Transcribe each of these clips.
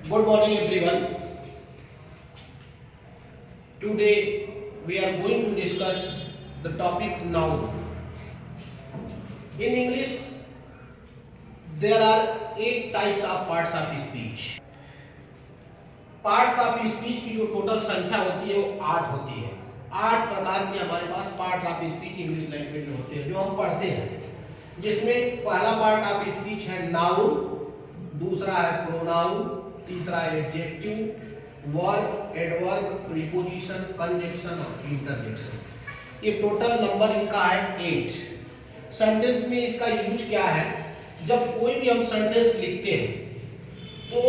Good morning everyone. Today we are going to discuss the topic noun. In English there are 8 types of parts of speech. Parts of speech की जो total संख्या होती है वो 8 होती है। 8 प्रकार के हमारे पास part of speech English language में होते हैं जो हम पढ़ते हैं, जिसमें पहला पार्ट ऑफ स्पीच है नाउन, दूसरा है प्रोनाउन, तीसरा है adjective, verb, adverb, preposition, conjunction और इंटरजेक्शन। ये टोटल नंबर इनका है 8। सेंटेंस में इसका यूज क्या है? जब कोई भी हम सेंटेंस लिखते हैं तो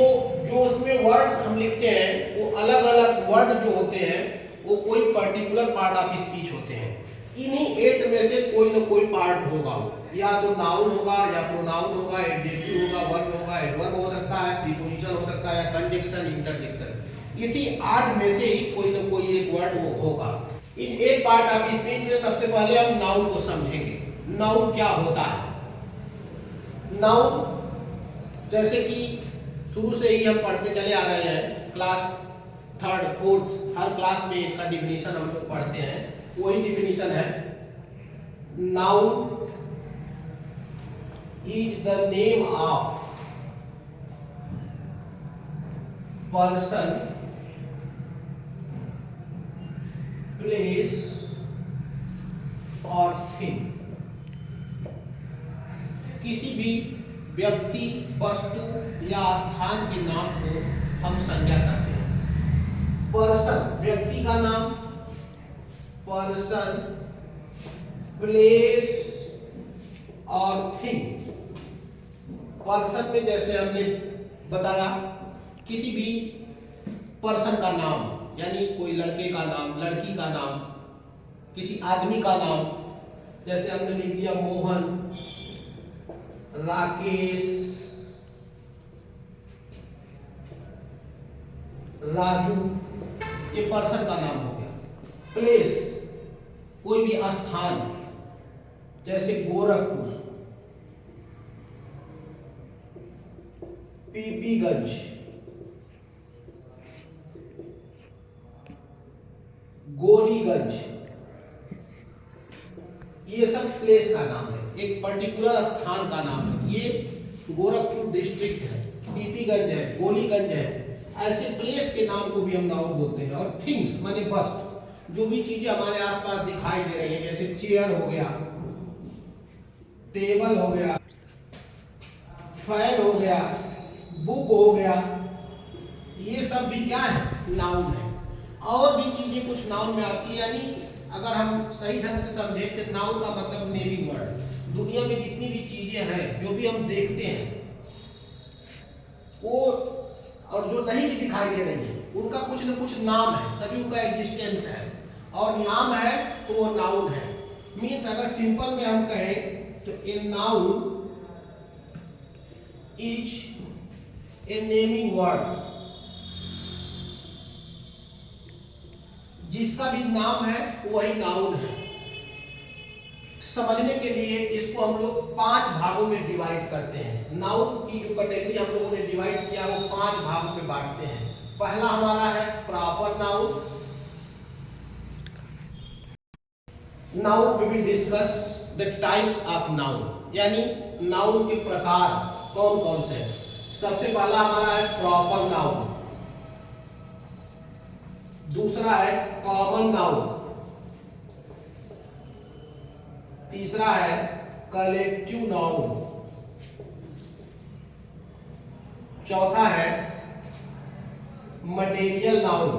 जो उसमें वर्ड हम लिखते हैं वो अलग अलग वर्ड जो होते हैं वो कोई पर्टिकुलर पार्ट ऑफ स्पीच होते हैं। इन्हीं 8 में से कोई ना कोई पार्ट होगा, या तो नाउन होगा, या प्रोनाउन होगा, एडजेक्टिव होगा, वर्ब होगा, एडवर्ब हो सकता है, प्रीपोजिशन हो सकता है, कंजंक्शन, इंटरजेक्शन। इसी 8 में से ही कोई ना कोई एक वर्ड वो होगा। इन 8 पार्ट ऑफ स्पीच में सबसे पहले हम नाउन को समझेंगे। नाउन क्या होता है? नाउन जैसे कि शुरू से ही हम पढ़ते चले आ रहे हैं, क्लास 3rd 4th हर क्लास में इसका डिफिनीशन हम लोग पढ़ते हैं। वही डिफिनीशन है, noun is the name of person, place और थिंग। किसी भी व्यक्ति, वस्तु या स्थान के नाम को हम संज्ञा करते हैं। पर्सन व्यक्ति का नाम, पर्सन, प्लेस और थिंग। पर्सन में जैसे हमने बताया किसी भी पर्सन का नाम, यानी कोई लड़के का नाम, लड़की का नाम, किसी आदमी का नाम, जैसे हमने लिख दिया मोहन, राकेश, राजू, ये पर्सन का नाम हो गया। प्लेस कोई भी स्थान, जैसे गोरखपुर, पीपीगंज, गोलीगंज, ये सब प्लेस का नाम है, एक पर्टिकुलर स्थान का नाम है। ये गोरखपुर डिस्ट्रिक्ट है, पीपीगंज है, गोलीगंज है, ऐसे प्लेस के नाम को भी हम नाउन बोलते हैं। और थिंग्स माने वस्तु, जो भी चीजें हमारे आसपास दिखाई दे रही है, जैसे चेयर हो गया, टेबल हो गया, फैन हो गया, बुक हो गया, ये सब भी क्या है? नाउन है। और भी चीजें कुछ नाउन में आती है, यानी अगर हम सही ढंग से समझे तो नाउन का मतलब नेमिंग वर्ड। दुनिया में जितनी भी चीजें हैं, जो भी हम देखते हैं वो, और जो नहीं भी दिखाई दे रही है, उनका कुछ न कुछ नाम है, तभी उनका एग्जिस्टेंस है। और नाम है तो वो नाउन है। मीन्स अगर सिंपल में हम कहें तो a noun is a naming word. जिसका भी नाम है वही नाउन है। समझने के लिए इसको हम लोग 5 भागों में डिवाइड करते हैं। नाउन की जो कैटेगरी हम लोगों ने डिवाइड किया वो 5 भागों में बांटते हैं। पहला हमारा है proper noun. Now we will discuss the types of noun, यानी नाउन के प्रकार कौन कौन से हैं। सबसे पहला हमारा है प्रॉपर नाउन, दूसरा है कॉमन नाउन, तीसरा है कलेक्टिव नाउन, चौथा है मटेरियल नाउन,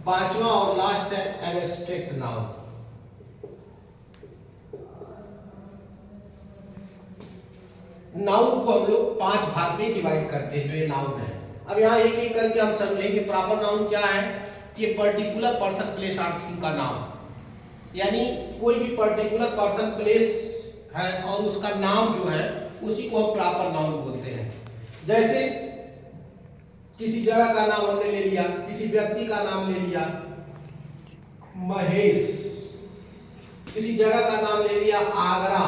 पांचवा और लास्ट है एब्स्ट्रैक्ट नाउन। नाउन को हम लोग 5 भाग में डिवाइड करते हैं, जो ये नाउन है। अब यहाँ एक एक करके हम समझेंगे। प्रॉपर नाउन क्या है? ये पर्टिकुलर पर्सन, प्लेस और थिंग का नाम, यानी कोई भी पर्टिकुलर पर्सन, प्लेस है और उसका नाम जो है उसी को हम प्रॉपर नाउन बोलते हैं। जैसे किसी जगह का नाम हमने ले लिया, किसी व्यक्ति का नाम ले लिया महेश, किसी जगह का नाम ले लिया आगरा,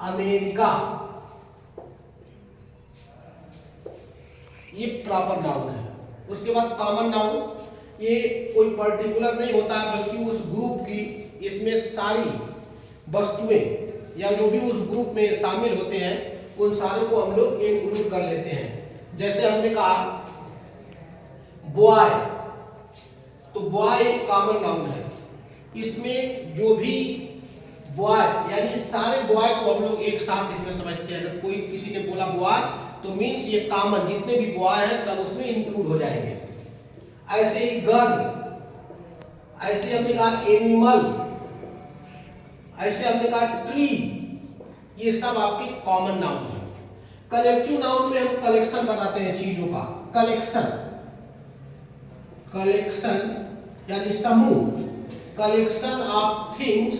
अमेरिका, ये प्रॉपर नाउन है। उसके बाद कॉमन नाउन, ये कोई पर्टिकुलर नहीं होता है बल्कि उस ग्रुप की, इसमें सारी वस्तुएं या जो भी उस ग्रुप में शामिल होते हैं उन सारे को हम लोग इंक्लूड कर लेते हैं। जैसे हमने कहा बॉय, तो बॉय एक कॉमन नाउन है। इसमें जो भी बॉय यानी सारे बॉय को हम लोग एक साथ इसमें समझते हैं। अगर कोई किसी ने बोला बॉय तो मीन्स ये कॉमन, जितने भी बॉय हैं सब उसमें इंक्लूड हो जाएंगे। ऐसे ही गर्ल, ऐसे हमने कहा एनिमल, ऐसे हमने कहा ट्री, ये सब आपके कॉमन नाउन है। कलेक्टिव नाउन में हम कलेक्शन बताते हैं चीजों का, कलेक्शन, कलेक्शन यानी समूह, कलेक्शन ऑफ थिंग्स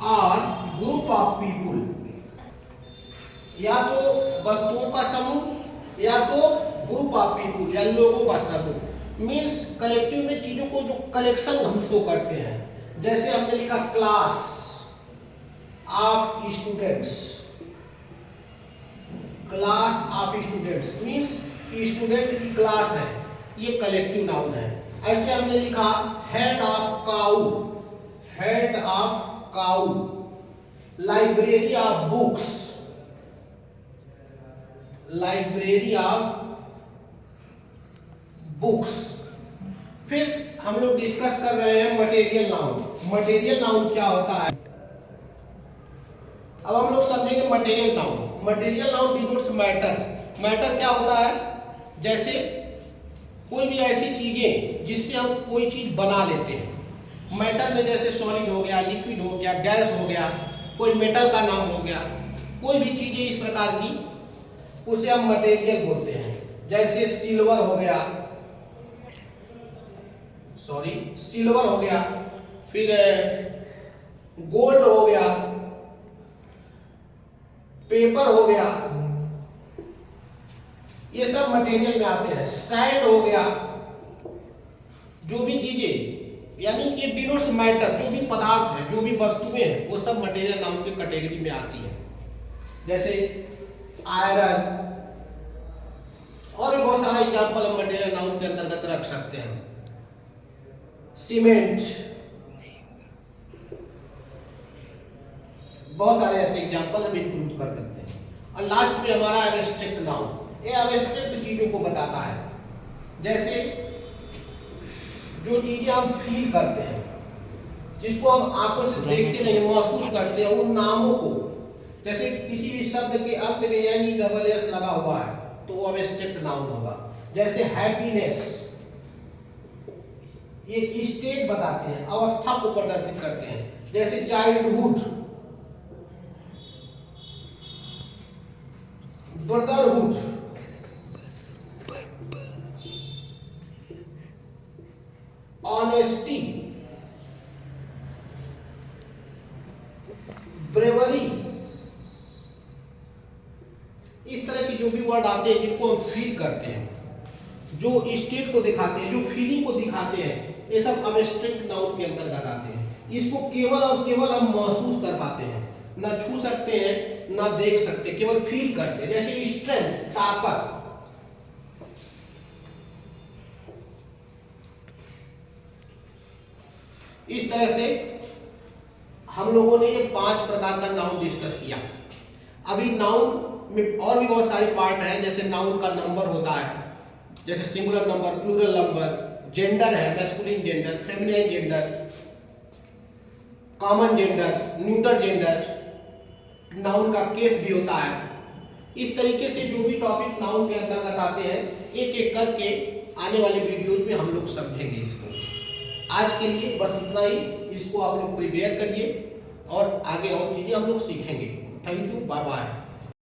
और ग्रुप ऑफ पीपुल, या तो वस्तुओं का समूह या तो ग्रुप ऑफ पीपुल या लोगों का समूह। मीन्स कलेक्टिव में चीजों को जो कलेक्शन हम शो करते हैं। जैसे हमने लिखा class of students, class of students means student की क्लास है, ये कलेक्टिव नाउन है। ऐसे हमने लिखा head of cow, head of cow, library of books, library of books. फिर हम लोग डिस्कस कर रहे हैं मटेरियल नाउन। मटेरियल नाउन क्या होता है, अब हम लोग समझेंगे material noun. Material noun denotes matter. Matter क्या होता है, जैसे कोई भी ऐसी चीजें जिससे हम कोई चीज बना लेते हैं। मैटर में जैसे सॉलिड हो गया, लिक्विड हो गया, गैस हो गया, कोई मेटल का नाम हो गया, कोई भी चीजें इस प्रकार की, उसे हम मटेरियल बोलते हैं। जैसे सिल्वर हो गया, सॉरी सिल्वर हो गया, फिर गोल्ड हो गया, पेपर हो गया, ये सब मटेरियल में आते हैं। सैंड हो गया, जो भी चीजें यानी इट डिनोट्स मैटर, जो भी पदार्थ है, जो भी वस्तुएं हैं, वो सब मटेरियल नाउन की कैटेगरी में आती है। जैसे आयरन, और भी बहुत सारा एग्जाम्पल हम मटेरियल नाउन के अंतर्गत रख सकते हैं। सीमेंट, बहुत सारे ऐसे एग्जाम्पल हम इंक्लूड कर सकते हैं। और लास्ट में हमारा एब्स्ट्रैक्ट नाउन, ये एब्स्ट्रैक्ट चीजों को बताता है। जैसे जो चीजें हम फील करते हैं, जिसको हम आंखों से देखते नहीं महसूस करते हैं, उन नामों को, जैसे किसी भी शब्द के अंत में यानी डबल एस लगा हुआ है तो वो एब्स्ट्रैक्ट नाउन होगा। जैसे हैप्पीनेस, ये स्टेट बताते हैं, अवस्था को प्रदर्शित करते हैं। जैसे चाइल्डहुड, ब्रदरहुड, ऑनेस्टी, ब्रेवरी, इस तरह के जो भी वर्ड आते हैं जिनको हम फील करते हैं, जो स्टेट को दिखाते हैं, जो फीलिंग को दिखाते हैं, ये सब एब्स्ट्रैक्ट नाउन के अंतर्गत आते हैं। इसको केवल और केवल हम महसूस कर पाते हैं, ना छू सकते हैं ना देख सकते, केवल फील करते हैं। जैसे स्ट्रेंथ, ताकत, इस तरह से हम लोगों ने ये 5 प्रकार का नाउन डिस्कस किया। अभी नाउन में और भी बहुत सारे पार्ट हैं। जैसे नाउन का नंबर होता है, जैसे singular number, plural number, gender है, masculine gender, feminine gender, common gender, neuter gender, noun का केस भी होता है। इस तरीके से जो भी टॉपिक नाउन के अंतर्गत आते हैं, एक एक करके आने वाले वीडियोज में हम लोग समझेंगे इसको। आज के लिए बस इतना ही, इसको आप लोग प्रिपेयर करिए और आगे और चीजें हम लोग सीखेंगे। Thank you, bye bye.